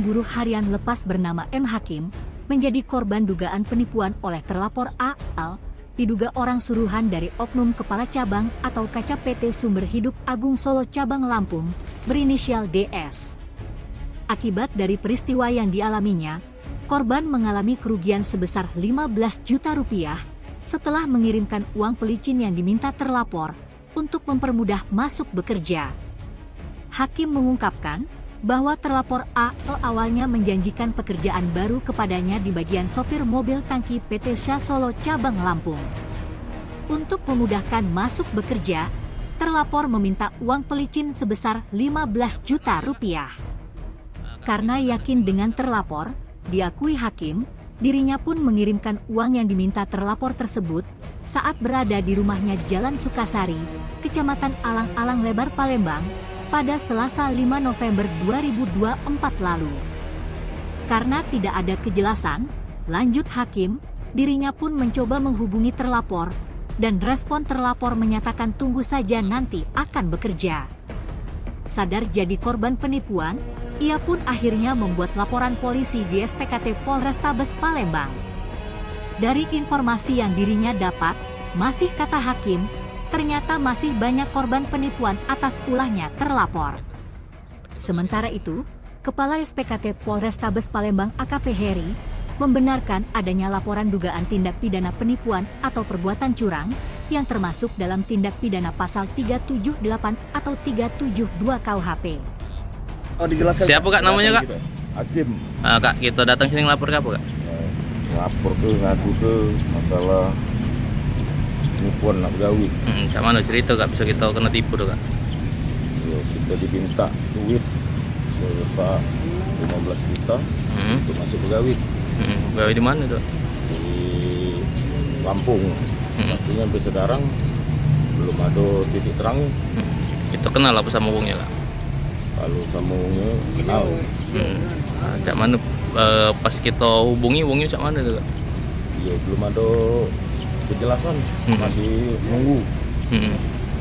buruh harian lepas bernama M. Hakim menjadi korban dugaan penipuan oleh terlapor A.L. diduga orang suruhan dari oknum kepala cabang atau kaca PT Sumber Hidup Agung Solo Cabang Lampung berinisial DS. Akibat dari peristiwa yang dialaminya, korban mengalami kerugian sebesar 15 juta rupiah setelah mengirimkan uang pelicin yang diminta terlapor untuk mempermudah masuk bekerja. Hakim mengungkapkan bahwa terlapor A.L. awalnya menjanjikan pekerjaan baru kepadanya di bagian sopir mobil tangki PT Syah Solo Cabang Lampung. Untuk memudahkan masuk bekerja, terlapor meminta uang pelicin sebesar 15 juta rupiah. Karena yakin dengan terlapor, diakui Hakim, dirinya pun mengirimkan uang yang diminta terlapor tersebut saat berada di rumahnya Jalan Sukasari, Kecamatan Alang-Alang Lebar, Palembang, pada Selasa 5 November 2024 lalu. Karena tidak ada kejelasan, lanjut Hakim, dirinya pun mencoba menghubungi terlapor, dan respon terlapor menyatakan tunggu saja nanti akan bekerja. Sadar jadi korban penipuan, ia pun akhirnya membuat laporan polisi di SPKT Polrestabes Palembang. Dari informasi yang dirinya dapat, masih kata Hakim, ternyata masih banyak korban penipuan atas ulahnya terlapor. Sementara itu, Kepala SPKT Polrestabes Palembang AKP Heri membenarkan adanya laporan dugaan tindak pidana penipuan atau perbuatan curang yang termasuk dalam tindak pidana pasal 378 atau 372 KUHP. Oh, dijelaskan. Siapa Kak namanya Kak? Hakim. Kak, kita datang sini ngelapor ke apa Kak? Lapor ke ngadu ke masalah penipuan nak gawi. Kak mana cerita Kak bisa kita kena tipu tuh Kak? Ya, kita diminta duit sebesar 15 juta untuk masuk pegawai. Pegawai di mana tuh? Di Lampung. Artinya sampai sekarang belum ada titik terang. Kita kenal apa sama wongnya Kak? Kalau sama wongnya kenal. Cak mana pas kita hubungi wongnya cak mana tuh Kak? Ya belum ada kejelasan, masih nunggu.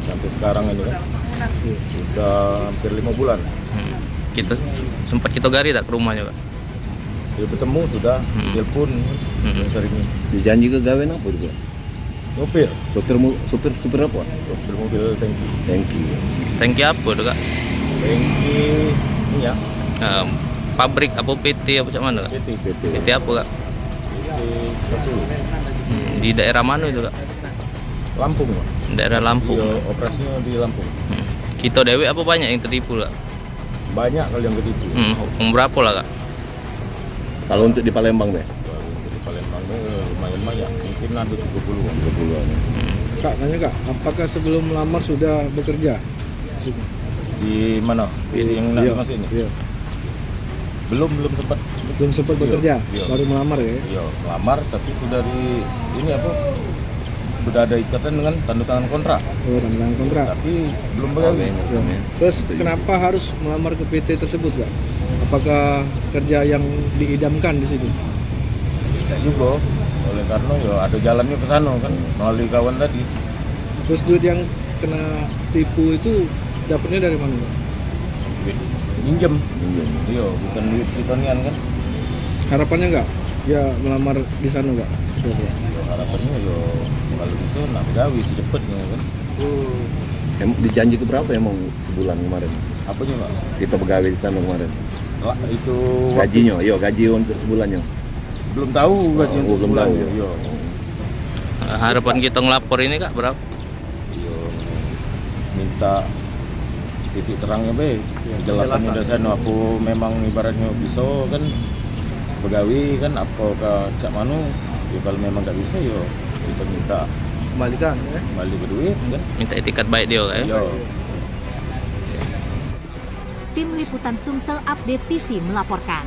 Sampai sekarang ini kan sudah hampir 5 bulan. Kita sempat kita gari tak ke rumahnya Kak? Ya bertemu sudah, telepon sering. Dijanji ke gawe apa juga? Sopir Sopir apa? sopir mobil tangki. Tangki apa tuh Kak? Tangki minyak. Pabrik apa PT apa cak mana Kak? PT apa Kak? PT Sasulu. Di daerah mana itu Kak? Lampung, Pak. Daerah Lampung. Iya, operasinya di Lampung. Kita dewe apa banyak yang tertipu Kak? Banyak kali yang ketipu. Berapa lah Kak? Kalau untuk di Palembang deh? Kalau untuk di Palembang lumayan banyak, mungkin ada 30-an. Kak, tanya Kak, apakah sebelum melamar sudah bekerja? Di mana? Yang nak Iya, masuk ini? Iya. Belum sempat. Belum sempat bekerja, Iya. baru melamar ya? Iya, lamar tapi sudah di ini apa? Sudah ada ikatan dengan tanda tangan kontrak. Oh, tanda tangan kontrak. Tapi belum pegawai. Ya. Terus kenapa harus melamar ke PT tersebut Kak? Apakah kerja yang diidamkan di situ? Tidak juga. Oleh karena ya ada jalannya ke sana kan melalui kawan tadi. Terus duit yang kena tipu itu dapatnya dari mana Kak? Duit minjem. Iya, bukan duit kitonian kan. Harapannya nggak? Ya melamar di sana nggak? Seperti apa? Ya, harapannya ya kalau bisa nak pegawai secepatnya kan. Dijanji ke berapa emang sebulan kemarin? Apa sih Pak? Kita pegawai di sana kemarin. Itu Gajinya, gaji untuk sebulannya. belum tahu gaji untuk belum sebulan. tahu. Iya. Harapan kita ngelapor ini Kak berapa? Iya. Minta titik terangnya be, kejelasannya dari sana. Apa memang ibaratnya bisa kan pegawai kan apakah cak manu? Ya kalau memang nggak bisa ya kita minta Kembalikan ya? kembali ke duit kan. Minta etikat baik dia Kak ya? Iya. Tim Liputan Sumsel Update TV melaporkan.